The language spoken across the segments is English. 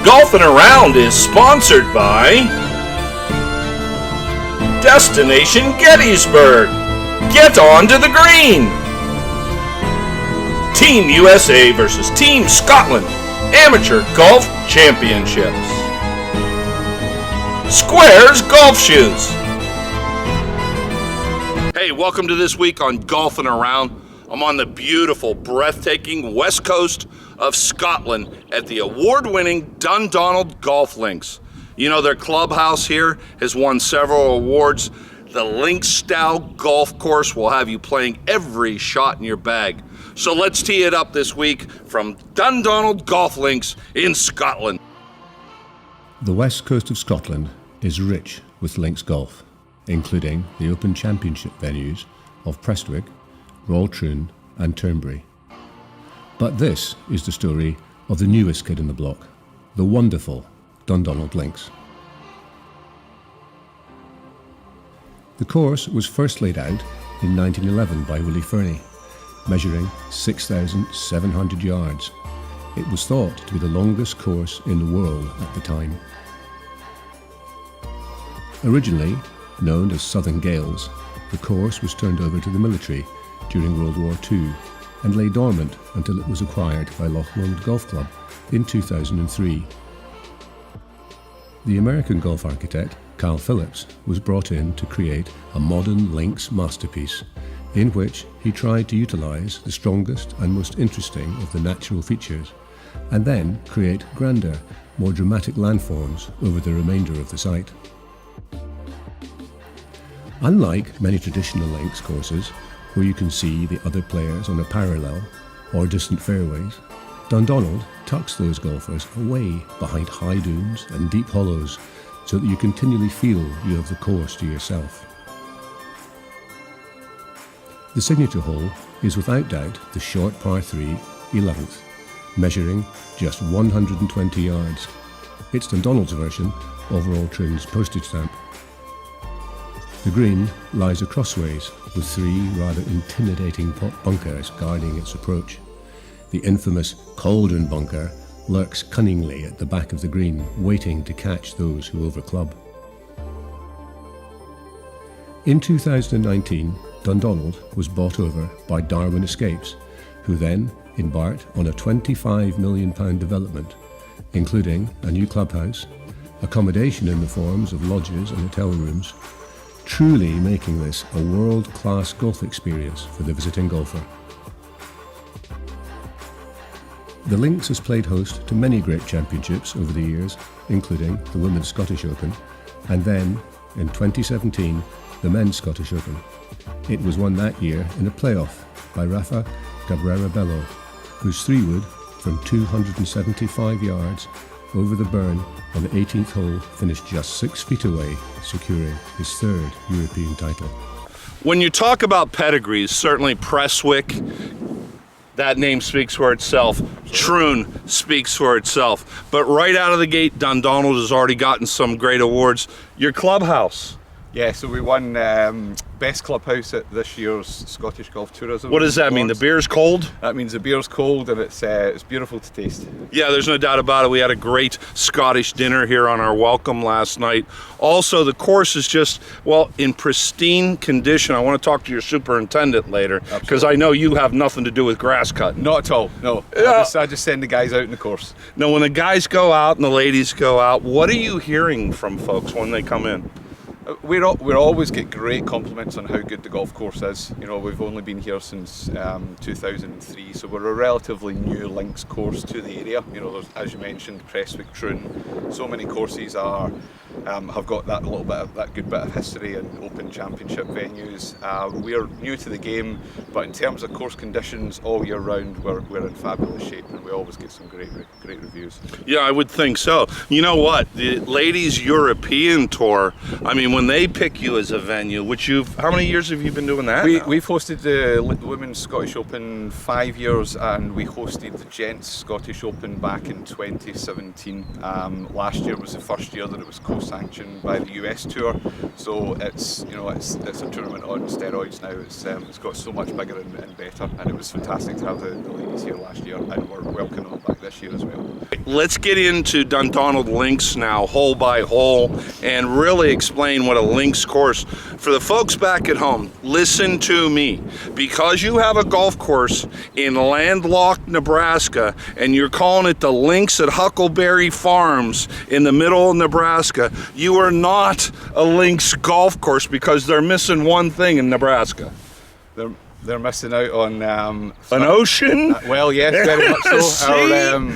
Golfing Around is sponsored by Destination Gettysburg. Get on to the green. Team USA versus Team Scotland Amateur Golf Championships. Squares Golf Shoes. Hey, welcome to this week on Golfing Around. I'm on the beautiful, breathtaking west coast of Scotland at the award-winning Dunbarnie Golf Links. You know, their clubhouse here has won several awards. The Links style golf course will have you playing every shot in your bag. So let's tee it up this week from Dunbarnie Golf Links in Scotland. The west coast of Scotland is rich with links golf, including the Open Championship venues of Prestwick, Royal Troon and Turnberry. But this is the story of the newest kid in the block, the wonderful Dunbarnie Links. The course was first laid out in 1911 by Willie Fernie, measuring 6,700 yards. It was thought to be the longest course in the world at the time. Originally known as Southern Gales, the course was turned over to the military during World War II and lay dormant until it was acquired by Loch Lomond Golf Club in 2003. The American golf architect Carl Phillips was brought in to create a modern links masterpiece in which he tried to utilise the strongest and most interesting of the natural features and then create grander, more dramatic landforms over the remainder of the site. Unlike many traditional links courses, where you can see the other players on a parallel or distant fairways, Dunbarnie tucks those golfers away behind high dunes and deep hollows so that you continually feel you have the course to yourself. The signature hole is without doubt the short par 3 11th, measuring just 120 yards. It's Dunbarnie's version of Royal Troon's postage stamp. The green lies a crossways with 3 rather intimidating bunkers guarding its approach. The infamous Cauldron bunker lurks cunningly at the back of the green, waiting to catch those who overclub. In 2019, Dunbarnie was bought over by Darwin Escapes, who then embarked on a £25 million development, including a new clubhouse, accommodation in the forms of lodges and hotel rooms, truly making this a world-class golf experience for the visiting golfer. The Links has played host to many great championships over the years, including the Women's Scottish Open, and then, in 2017, the Men's Scottish Open. It was won that year in a playoff by Rafa Cabrera-Bello, whose 3-wood from 275 yards over the burn on the 18th hole finished just 6 feet away, securing his 3rd European title. When you talk about pedigrees, certainly Prestwick, that name speaks for itself. Troon speaks for itself. But right out of the gate, Dunbarnie has already gotten some great awards. Your clubhouse. Yeah, so we won Best Clubhouse at this year's Scottish Golf Tourism. What does that mean? The beer's cold? That means the beer's cold and it's beautiful to taste. Yeah, there's no doubt about it. We had a great Scottish dinner here on our welcome last night. Also, the course is just, well, in pristine condition. I want to talk to your superintendent later, because I know you have nothing to do with grass cutting. Not at all, no. Yeah. I just send the guys out in the course. Now, when the guys go out and the ladies go out, what are you hearing from folks when they come in? We always get great compliments on how good the golf course is. You know, we've only been here since 2003, so we're a relatively new links course to the area. You know, there's, as you mentioned, Prestwick, Troon. So many courses have got that little bit of that good bit of history and Open Championship venues. We're new to the game, but in terms of course conditions all year round, we're in fabulous shape, and we always get some great reviews. Yeah, I would think so. You know what? The ladies' European tour. I mean, when they pick you as a venue, which how many years have you been doing that? We've hosted the Women's Scottish Open 5 years, and we hosted the Gents Scottish Open back in 2017. Last year was the first year that it was co-sanctioned by the US Tour, so it's a tournament on steroids now. It's got so much bigger and better, and it was fantastic to have the ladies here last year, and we're welcoming them back this year as well. Let's get into Dundonald Links now, hole by hole, and really explain what a links course. For the folks back at home, listen to me. Because you have a golf course in landlocked Nebraska and you're calling it the Links at Huckleberry Farms in the middle of Nebraska, you are not a links golf course, because they're missing one thing in Nebraska. They're missing out on an ocean. Well, yes, very much so. See?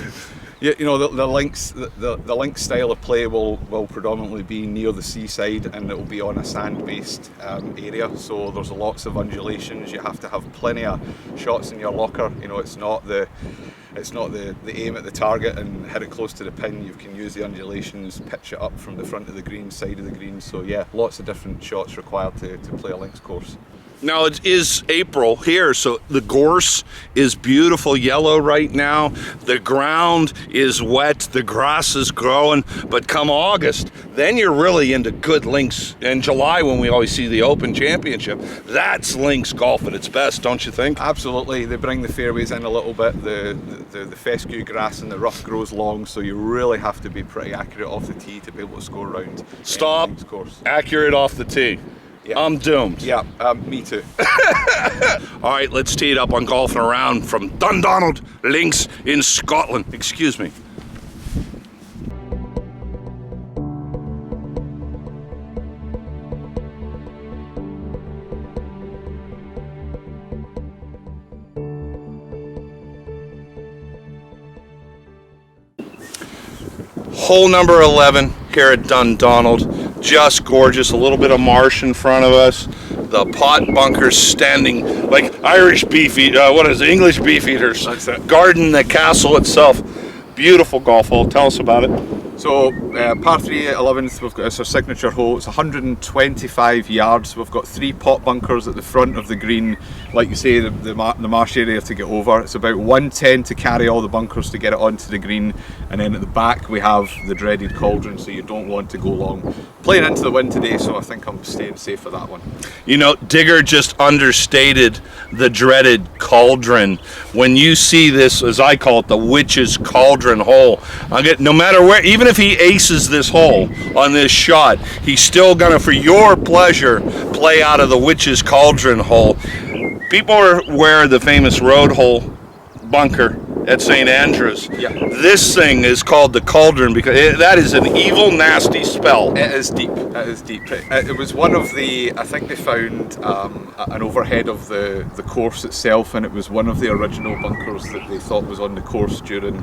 The links style of play will predominantly be near the seaside, and it will be on a sand-based area. So there's lots of undulations. You have to have plenty of shots in your locker. It's not the aim at the target and hit it close to the pin. You can use the undulations, pitch it up from the front of the green, side of the green. So yeah, lots of different shots required to play a links course. Now it is April here, so the gorse is beautiful yellow right now. The ground is wet, the grass is growing, but come August, then you're really into good links. In July, when we always see the Open Championship, that's links golf at its best, don't you think? Absolutely. They bring the fairways in a little bit. The fescue grass and the rough grows long, so you really have to be pretty accurate off the tee to be able to score around. Stop. Accurate off the tee. Yeah. I'm doomed. Yeah, me too. All right, let's tee it up on Golfing Around from Dundonald Links in Scotland. Excuse me. Hole number 11 here at Dundonald. Just gorgeous, a little bit of marsh in front of us. The pot bunkers standing like Irish beef English beef eaters. That's it. Guarding the castle itself. Beautiful golf hole, tell us about it. So par 3 at 11th, it's our signature hole. It's 125 yards. We've got 3 pot bunkers at the front of the green, like you say, the marsh area to get over. It's about 110 to carry all the bunkers to get it onto the green, and then at the back we have the dreaded cauldron, so you don't want to go long. Playing into the wind today, so I think I'm staying safe for that one. Digger just understated the dreaded cauldron. When you see this, as I call it, the witch's cauldron hole, no matter where, even if he aces this hole on this shot, he's still gonna, for your pleasure, play out of the witch's cauldron hole. People are aware of the famous road hole bunker at St. Andrews. Yeah. This thing is called the cauldron because that is an evil, nasty spell. It is deep. It is deep. It was one of the, I think they found an overhead of the course itself, and it was one of the original bunkers that they thought was on the course during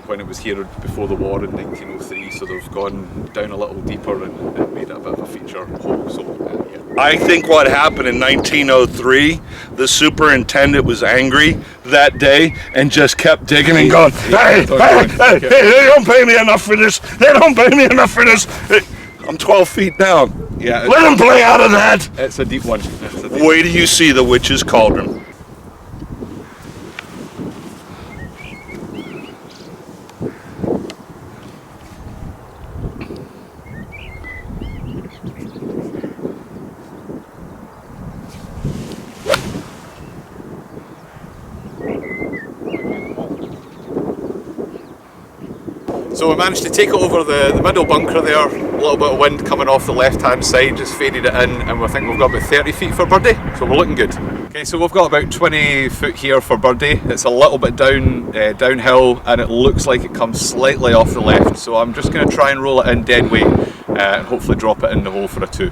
when it was here before the war in 1903. So they've gone down a little deeper and made it a bit of a feature hole. So yeah. I think what happened in 1903, the superintendent was angry that day and just kept digging and going, hey, they don't pay me enough for this. They don't pay me enough for this. I'm 12 feet down. Yeah, let him play out of that. It's a deep one. Wait till you see the witch's cauldron. So we managed to take it over the middle bunker there, a little bit of wind coming off the left hand side, just faded it in, and we think we've got about 30 feet for birdie, so we're looking good. Okay, so we've got about 20 foot here for birdie. It's a little bit downhill, and it looks like it comes slightly off the left, so I'm just going to try and roll it in dead weight and hopefully drop it in the hole for a 2.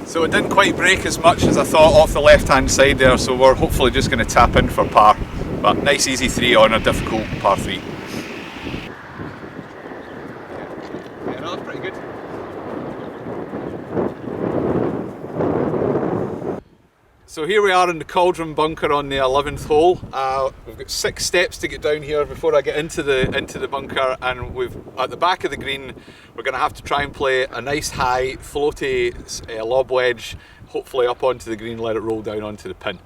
So it didn't quite break as much as I thought off the left hand side there, so we're hopefully just going to tap in for par. But nice easy 3 on a difficult par 3. Yeah, no, that's pretty good. So here we are in the Cauldron bunker on the 11th hole. We've got 6 steps to get down here before I get into the bunker, and at the back of the green we're going to have to try and play a nice high floaty lob wedge, hopefully up onto the green, let it roll down onto the pin.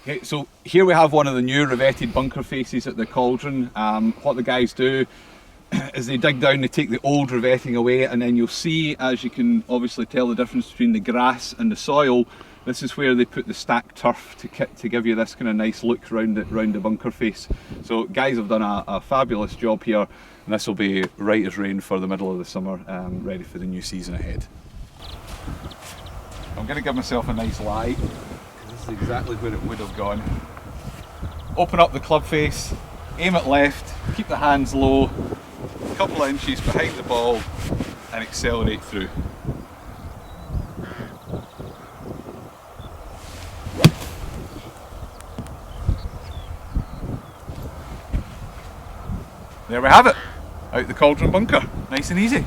Okay, so here we have one of the new revetted bunker faces at the Cauldron. What the guys do is they dig down, they take the old revetting away, and then you'll see, as you can obviously tell the difference between the grass and the soil, this is where they put the stacked turf to give you this kind of nice look round the bunker face. So guys have done a fabulous job here, and this will be right as rain for the middle of the summer, ready for the new season ahead. I'm going to give myself a nice lie, because this is exactly where it would have gone. Open up the club face, aim it left, keep the hands low, a couple of inches behind the ball, and accelerate through. There we have it, out the Cauldron bunker, nice and easy.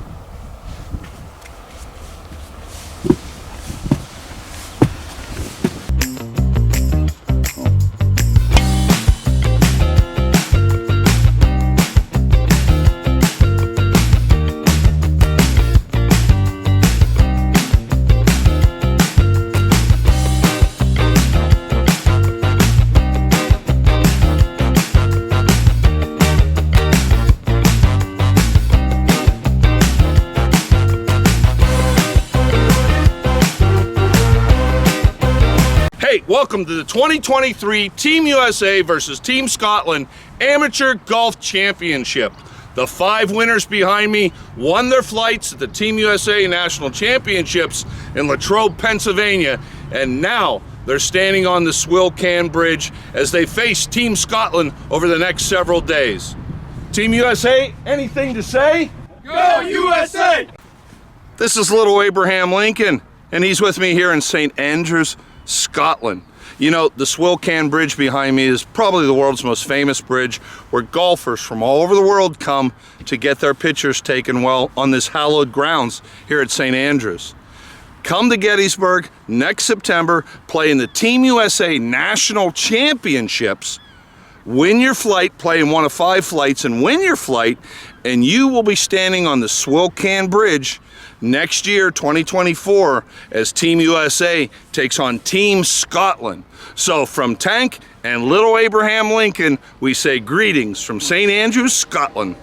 Hey, welcome to the 2023 Team USA versus Team Scotland Amateur Golf Championship. The 5 winners behind me won their flights at the Team USA National Championships in Latrobe, Pennsylvania, and now they're standing on the Swill Can Bridge as they face Team Scotland over the next several days. Team USA, anything to say? Go USA! This is little Abraham Lincoln, and he's with me here in St. Andrews, Scotland. You know, the Swill Can Bridge behind me is probably the world's most famous bridge, where golfers from all over the world come to get their pictures taken on this hallowed grounds here at St. Andrews. Come to Gettysburg next September, play in the Team USA National Championships, win your flight, play in one of 5 flights and win your flight, and you will be standing on the Swill Can Bridge next year, 2024, as Team USA takes on Team Scotland. So from Tank and little Abraham Lincoln, we say greetings from St. Andrews, Scotland.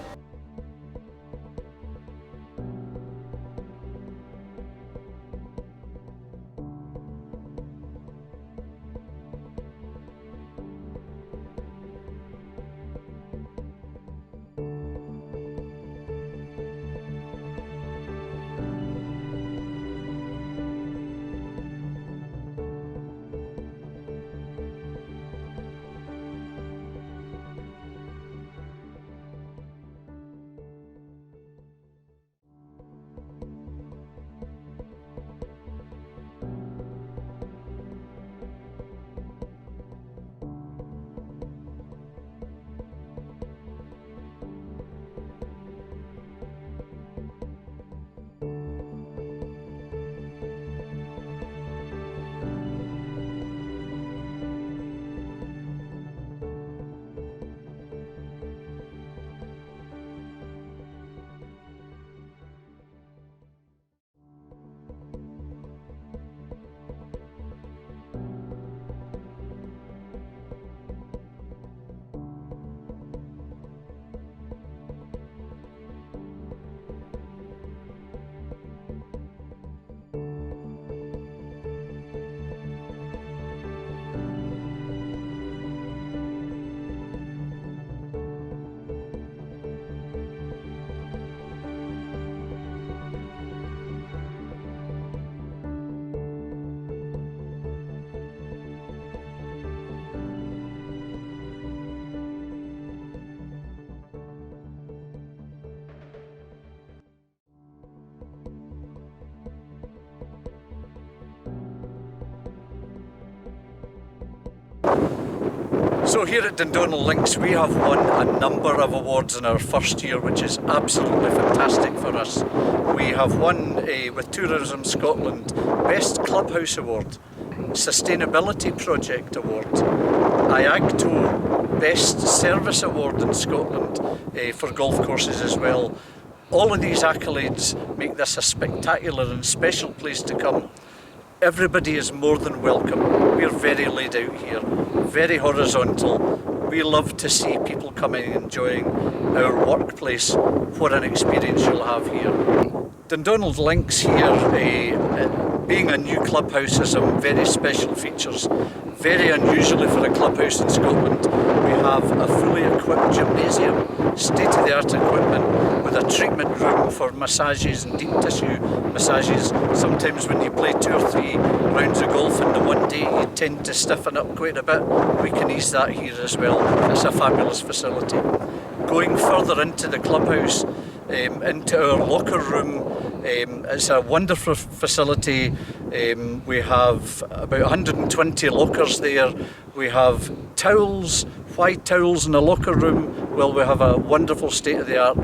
So here at Dunbarnie Links we have won a number of awards in our first year, which is absolutely fantastic for us. We have won with Tourism Scotland Best Clubhouse Award, Sustainability Project Award, IAGTO Best Service Award in Scotland for golf courses as well. All of these accolades make this a spectacular and special place to come. Everybody is more than welcome. We're very laid out here, very horizontal. We love to see people coming and enjoying our workplace. What an experience you'll have here. Dunbarnie Links here, being a new clubhouse, has some very special features. Very unusually for a clubhouse in Scotland, we have a fully equipped gymnasium, state-of-the-art equipment with a treatment room for massages and deep tissue massages. Sometimes when you play 2 or 3 rounds of golf in the one day, you tend to stiffen up quite a bit. We can ease that here as well. It's a fabulous facility. Going further into the clubhouse, into our locker room, it's a wonderful facility. We have about 120 lockers there. We have towels, white towels in the locker room. Well, we have a wonderful state-of-the-art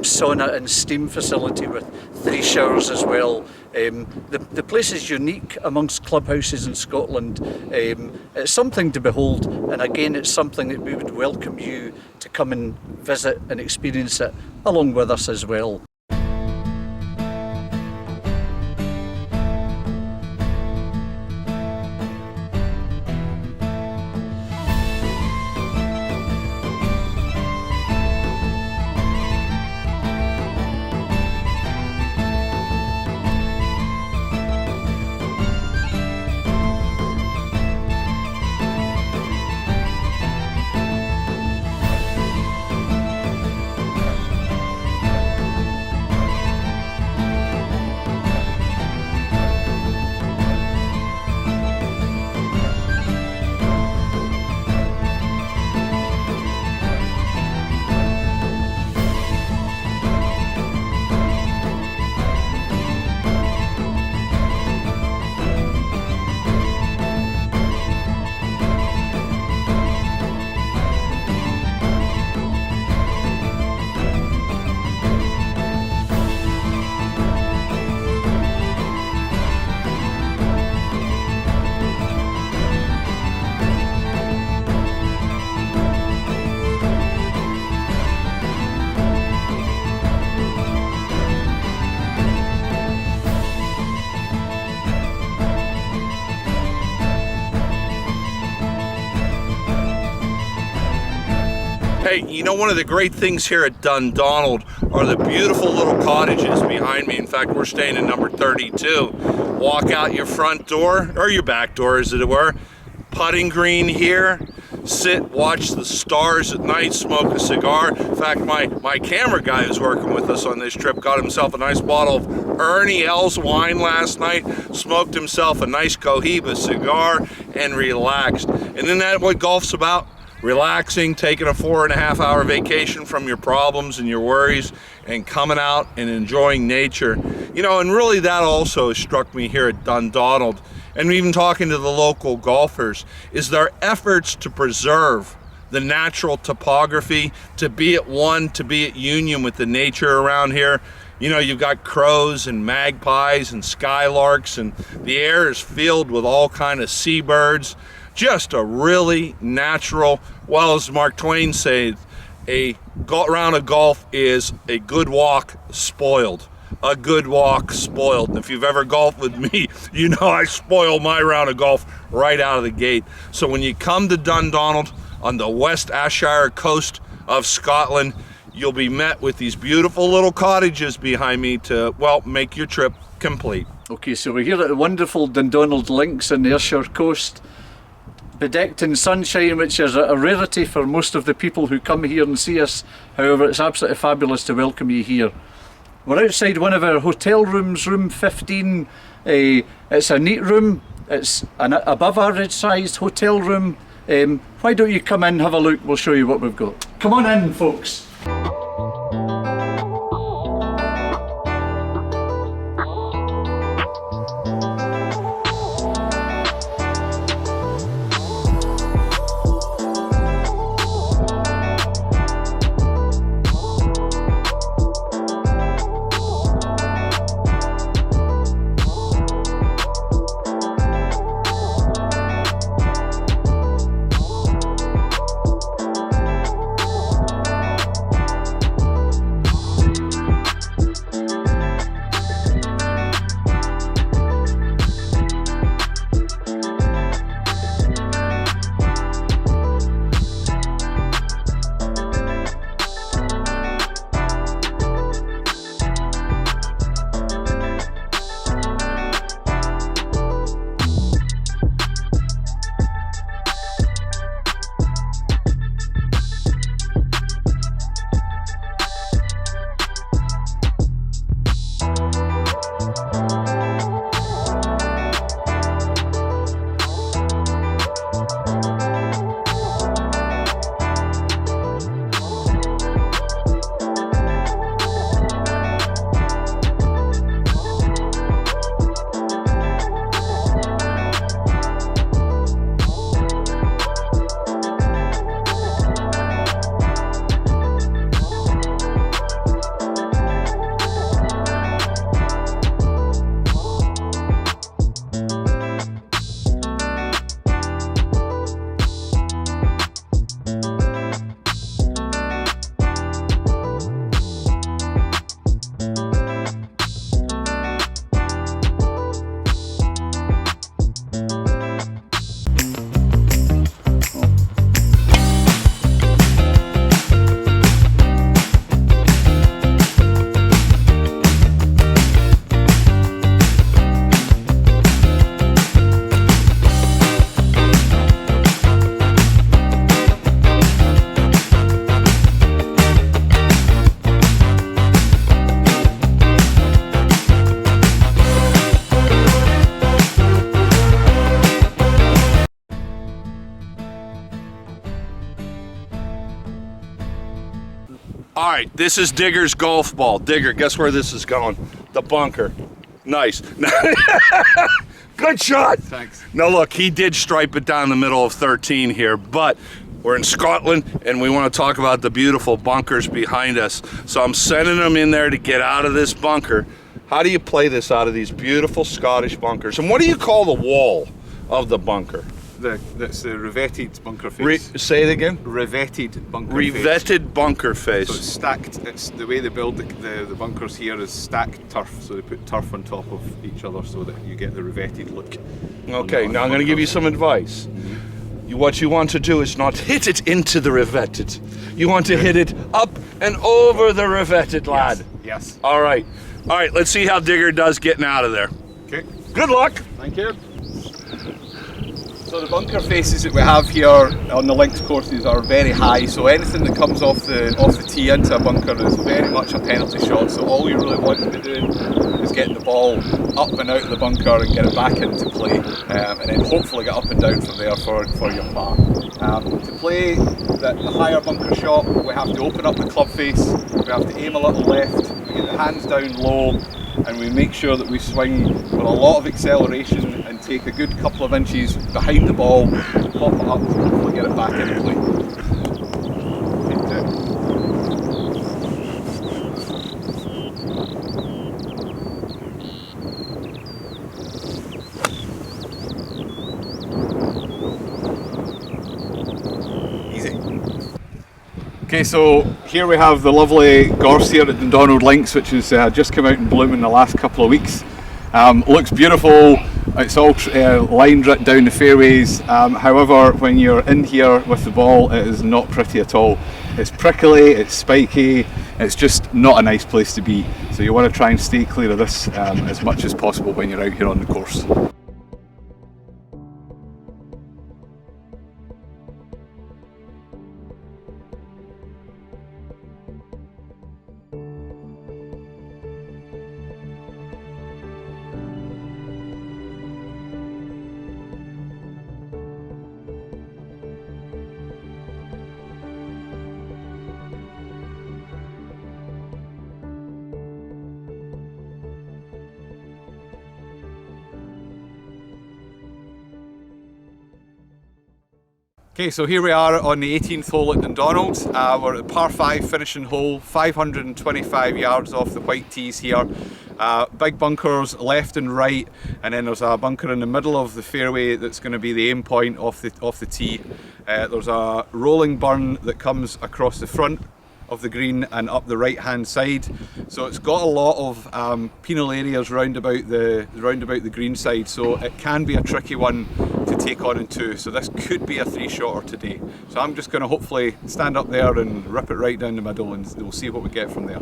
sauna and steam facility with 3 showers as well. The place is unique amongst clubhouses in Scotland. It's something to behold, and again it's something that we would welcome you to come and visit and experience it along with us as well. Hey, you know, one of the great things here at Dundonald are the beautiful little cottages behind me. In fact, we're staying in number 32. Walk out your front door, or your back door as it were, putting green here, sit, watch the stars at night, smoke a cigar. In fact, my camera guy who's working with us on this trip got himself a nice bottle of Ernie L's wine last night, smoked himself a nice Cohiba cigar, and relaxed. And isn't that what golf's about? Relaxing, taking a 4.5 hour vacation from your problems and your worries, and coming out and enjoying nature. You know, and really that also struck me here at Dundonald, and even talking to the local golfers, is their efforts to preserve the natural topography, to be at one, to be at union with the nature around here. You know, you've got crows and magpies and skylarks, and the air is filled with all kind of seabirds. Just a really natural, well, as Mark Twain said, a round of golf is a good walk spoiled. A good walk spoiled. And if you've ever golfed with me, you know I spoil my round of golf right out of the gate. So when you come to Dundonald on the West Ayrshire coast of Scotland, you'll be met with these beautiful little cottages behind me to, well, make your trip complete. Okay, so we're here at the wonderful Dunbarnie Links on the Ayrshire coast, bedecked in sunshine, which is a rarity for most of the people who come here and see us. However, it's absolutely fabulous to welcome you here. We're outside one of our hotel rooms, room 15. It's a neat room. It's an above average sized hotel room. Why don't you come in, have a look, we'll show you what we've got. Come on in, folks. All right, this is Digger's golf ball. Digger, guess where this is going? The bunker. Nice. Good shot. Thanks. Now look, he did stripe it down the middle of 13 here, but we're in Scotland and we want to talk about the beautiful bunkers behind us. So I'm sending them in there to get out of this bunker. How do you play this out of these beautiful Scottish bunkers? And what do you call the wall of the bunker? That's the revetted bunker face. Say it again. Revetted bunker face. Revetted bunker face. So it's stacked. It's the way they build the bunkers here is stacked turf. So they put turf on top of each other so that you get the revetted look. Okay, now I'm going to give you some advice. What you want to do is not hit it into the revetted. You want to hit it up and over the revetted, lad. Yes. All right. All right, let's see how Digger does getting out of there. Okay. Good luck. Thank you. So the bunker faces that we have here on the links courses are very high, so anything that comes off the tee into a bunker is very much a penalty shot. So all you really want to be doing is getting the ball up and out of the bunker and get it back into play, and then hopefully get up and down from there for your par. To play the higher bunker shot, we have to open up the club face, we have to aim a little left, we get the hands down low, and we make sure that we swing with a lot of acceleration and take a good couple of inches behind the ball, pop it up, and hopefully get it back into play. Okay, so here we have the lovely gorse here at Dunbarnie Links, which has just come out in bloom in the last couple of weeks. Looks beautiful, it's all lined right down the fairways, however when you're in here with the ball it is not pretty at all. It's prickly, it's spiky, it's just not a nice place to be, so you want to try and stay clear of this as much as possible when you're out here on the course. Okay, so here we are on the 18th hole at Dundonald. We're at par 5 finishing hole, 525 yards off the white tees here. Big bunkers left and right, and then there's a bunker in the middle of the fairway that's going to be the aim point off the tee. There's a rolling burn that comes across the front of the green and up the right hand side, so it's got a lot of penal areas round about the green side, so it can be a tricky one to take on in two. So this could be a 3-shotter today, so I'm just going to hopefully stand up there and rip it right down the middle, and we'll see what we get from there.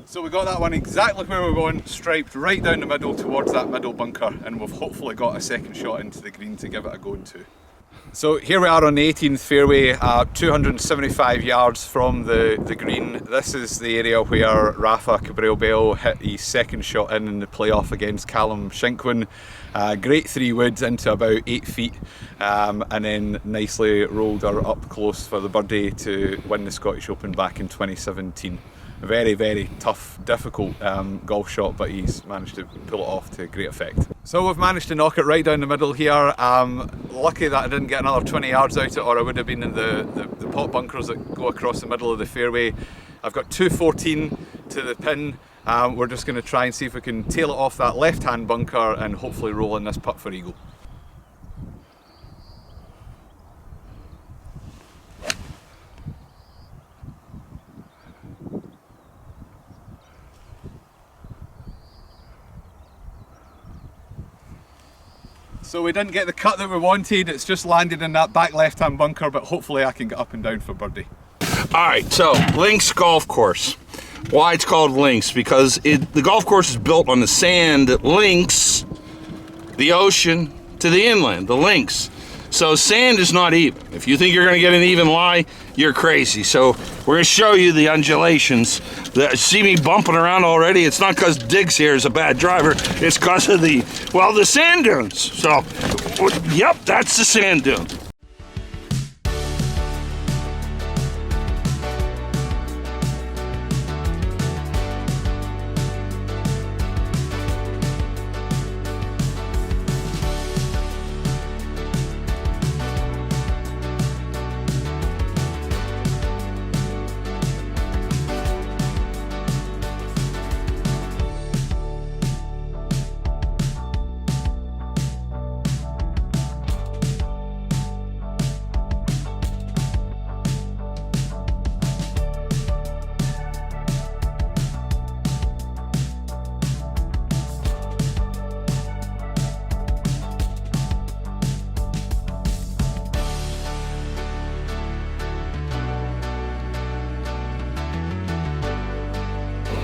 So we got that one exactly where we're going, striped right down the middle towards that middle bunker, and we've hopefully got a second shot into the green to give it a go into. So here we are on the 18th fairway, 275 yards from the green. This is the area where Rafa Cabral-Bell hit his second shot in the playoff against Callum Shinkwin. Great 3-wood into about 8 feet, and then nicely rolled her up close for the birdie to win the Scottish Open back in 2017. A very, very tough, difficult golf shot, but he's managed to pull it off to great effect. So we've managed to knock it right down the middle here. Lucky that I didn't get another 20 yards out of it, or I would have been in the pot bunkers that go across the middle of the fairway. I've got 214 to the pin. We're just going to try and see if we can tail it off that left-hand bunker and hopefully roll in this putt for eagle. So we didn't get the cut that we wanted, it's just landed in that back left-hand bunker, but hopefully I can get up and down for birdie. Alright, so Links Golf Course. Why it's called Links? Because the golf course is built on the sand that links the ocean to the inland, the links. So sand is not even. If you think you're gonna get an even lie, you're crazy. So we're gonna show you the undulations. See me bumping around already? It's not because Diggs here is a bad driver, it's because of the sand dunes. So, yep, that's the sand dune.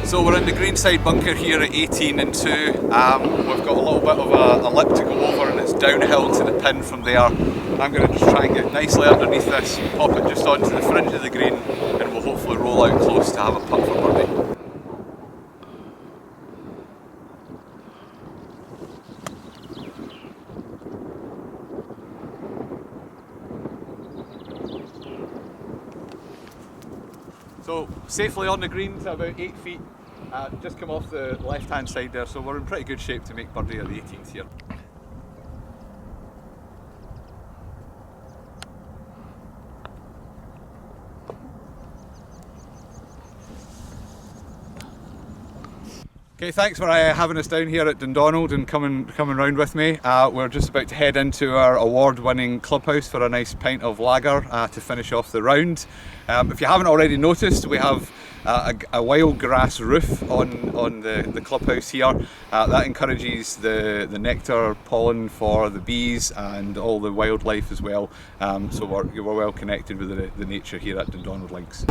So we're in the greenside bunker here at 18 and 2. We've got a little bit of a lip to go over and it's downhill to the pin from there. I'm going to just try and get nicely underneath this, pop it just onto the fringe of the green, and we'll hopefully roll out close to have a putt for birdie. So safely on the green to about 8 feet, just come off the left hand side there, so we're in pretty good shape to make birdie at the 18th here. Okay, thanks for having us down here at Dundonald and coming round with me. We're just about to head into our award-winning clubhouse for a nice pint of lager to finish off the round. If you haven't already noticed, we have a wild grass roof on the clubhouse here. That encourages the nectar, pollen for the bees and all the wildlife as well. So we're well connected with the nature here at Dunbarnie Links.